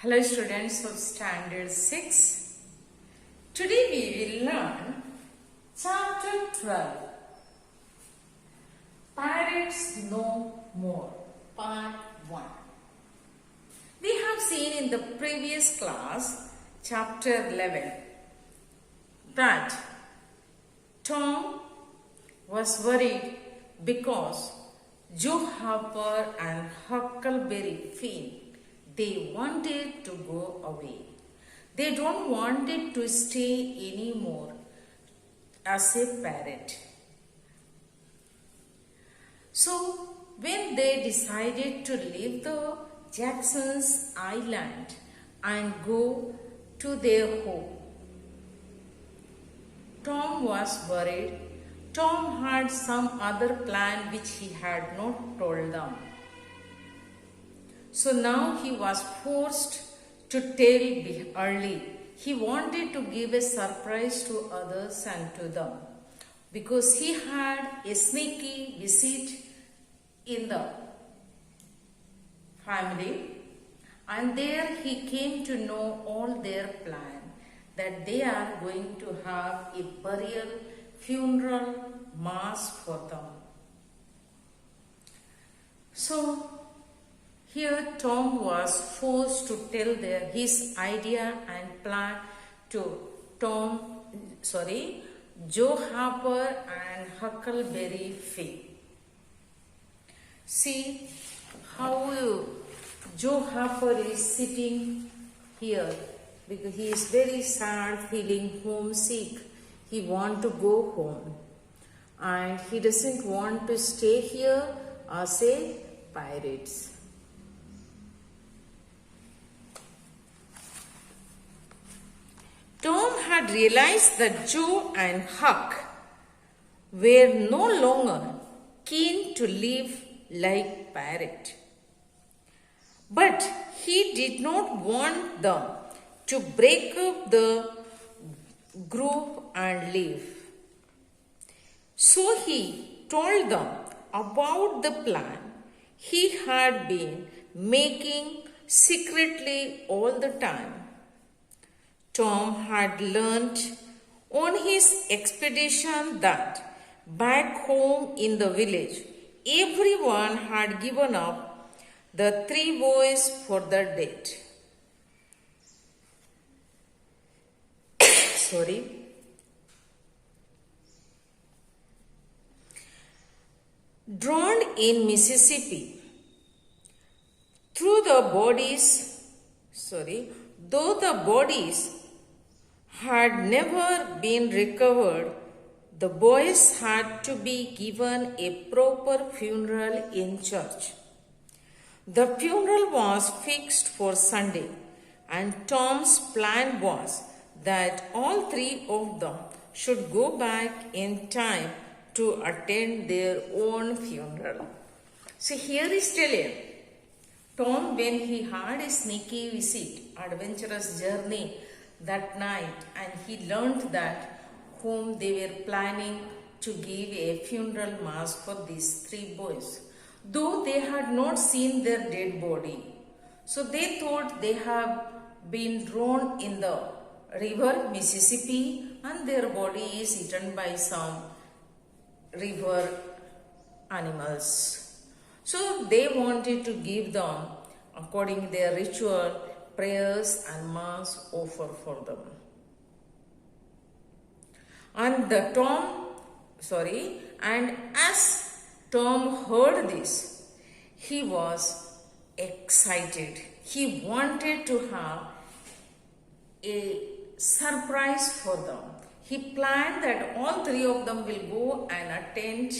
Hello students of Standard 6. Today we will learn Chapter 12, Pirates No More, Part 1. We have seen in the previous class, Chapter 11, that Tom was worried because Joe Harper and Huckleberry Finn, they wanted to go away. They don't want it to stay anymore as a parrot. So when they decided to leave the Jackson's Island and go to their home, Tom was worried. Tom had some other plan which he had not told them. So now he was forced to tell early. He wanted to give a surprise to others and to them because he had a sneaky visit in the family, and there he came to know all their plan, that they are going to have a burial, funeral, mass for them. So here Tom was forced to tell his idea and plan to Joe Harper and Huckleberry Finn. See how Joe Harper is sitting here because he is very sad, feeling homesick. He wants to go home and he doesn't want to stay here as a pirate. Tom had realized that Joe and Huck were no longer keen to live like parrot. But he did not want them to break up the group and leave. So he told them about the plan he had been making secretly all the time. Tom had learnt on his expedition that back home in the village, everyone had given up the three boys for the dead. Drowned in Mississippi, though the bodies had never been recovered, the boys had to be given a proper funeral in church. The funeral was fixed for Sunday, and Tom's plan was that all three of them should go back in time to attend their own funeral. So here is telling Tom, when he had a sneaky visit, adventurous journey that night, and he learned that whom they were planning to give a funeral mass for these three boys, though they had not seen their dead body. So they thought they have been drowned in the river Mississippi and their body is eaten by some river animals. So they wanted to give them, according to their ritual, prayers and mass offer for them. And as Tom heard this, he was excited. He wanted to have a surprise for them. He planned that all three of them will go and attend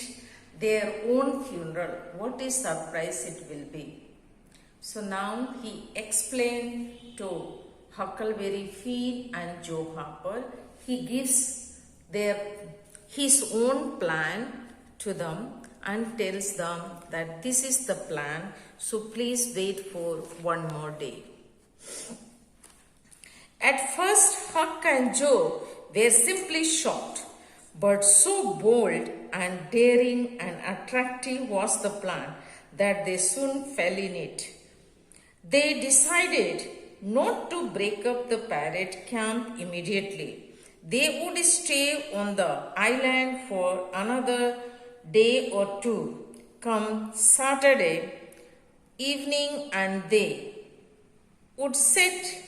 their own funeral. What a surprise it will be. So now he explained to Huckleberry Finn and Joe Harper. He gives his own plan to them and tells them that this is the plan, so please wait for one more day. At first, Huck and Joe were simply shocked, but so bold and daring and attractive was the plan that they soon fell in it. They decided not to break up the parrot camp immediately. They would stay on the island for another day or two. Come Saturday evening, and they would set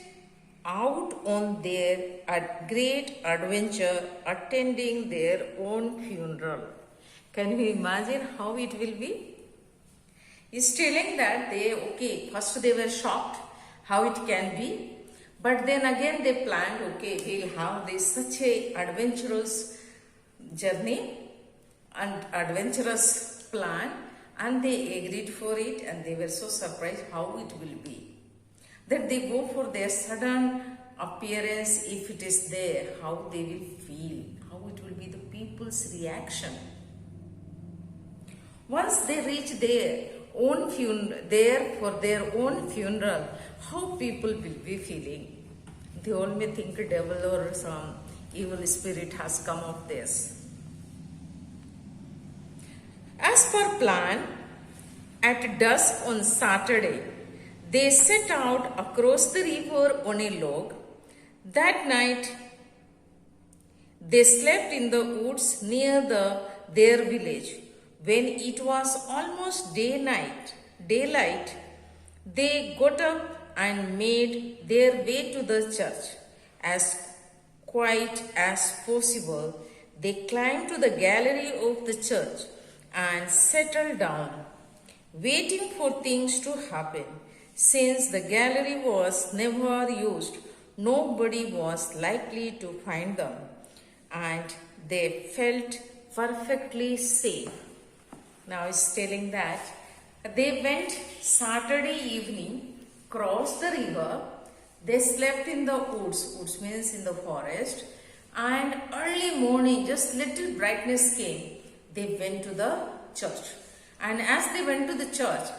out on their great adventure, attending their own funeral. Can you imagine how it will be? He's telling that first they were shocked how it can be, but then again they planned, we'll have this such a adventurous journey and adventurous plan, and they agreed for it, and they were so surprised how it will be. That they go for their sudden appearance, if it is there, how they will feel, how it will be the people's reaction. Once they reach their own there for their own funeral, how people will be feeling? They all may think a devil or some evil spirit has come of this. As per plan, at dusk on Saturday, they set out across the river on a log. That night, they slept in the woods near their village. When it was almost daylight, they got up and made their way to the church. As quiet as possible, they climbed to the gallery of the church and settled down, waiting for things to happen. Since the gallery was never used, nobody was likely to find them, and they felt perfectly safe. Now it's telling that they went Saturday evening, crossed the river, they slept in the woods, woods means in the forest, and early morning, just little brightness came, they went to the church. And as they went to the church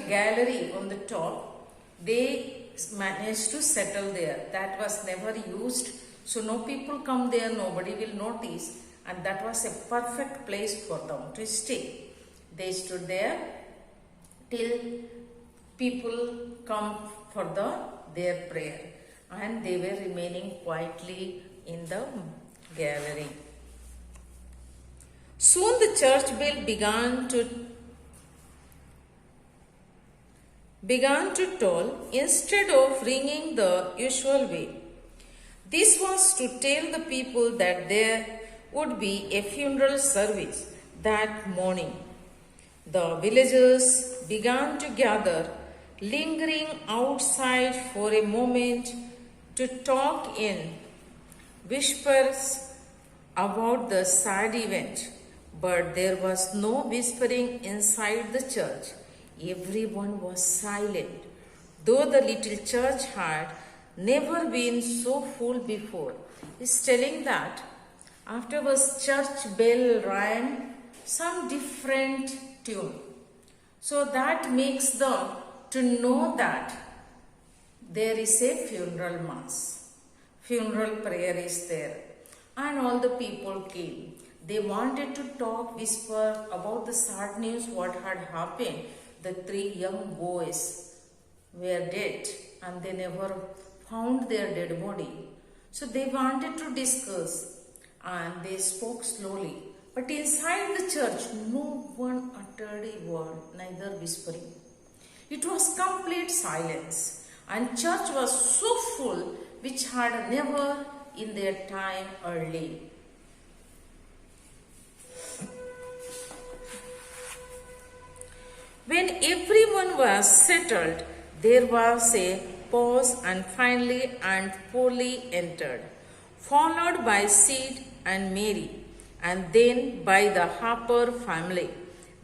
gallery on the top, they managed to settle there. That was never used, so no people come there, nobody will notice, and that was a perfect place for them to stay. They stood there till people come for their prayer, and they were remaining quietly in the gallery. Soon the church bell began to toll instead of ringing the usual way. This was to tell the people that there would be a funeral service that morning. The villagers began to gather, lingering outside for a moment to talk in whispers about the sad event. But there was no whispering inside the church. Everyone was silent, though the little church had never been so full before. He's telling that afterwards church bell rang some different tune. So that makes them to know that there is a funeral mass. Funeral prayer is there. And all the people came. They wanted to talk, whisper about the sad news, what had happened. The 3 young boys were dead and they never found their dead body. So they wanted to discuss and they spoke slowly. But inside the church, no one uttered a word, neither whispering. It was complete silence, and church was so full, which had never in their time early. When everyone was settled, there was a pause, and finally Aunt Polly entered, followed by Sid and Mary, and then by the Harper family.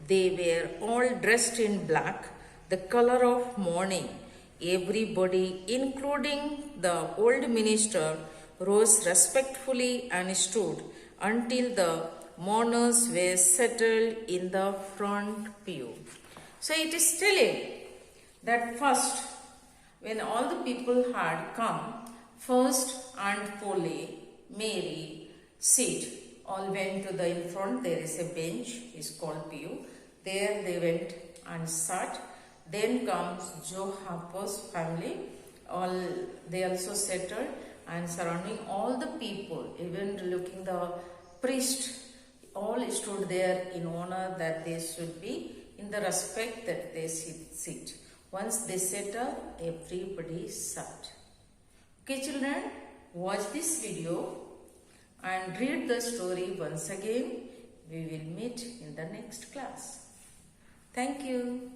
They were all dressed in black, the color of mourning. Everybody, including the old minister, rose respectfully and stood until the mourners were settled in the front pew. So it is telling that first, when all the people had come, first Aunt Polly, Mary, Sid, all went to the in front. There is a bench, is called pew. There they went and sat. Then comes Joe Harper's family, all they also settled, and surrounding all the people, even looking the priest, all stood there in honor that they should be in the respect that they sit. Once they settle, everybody sat. Okay children, watch this video and read the story once again. We will meet in the next class. Thank you.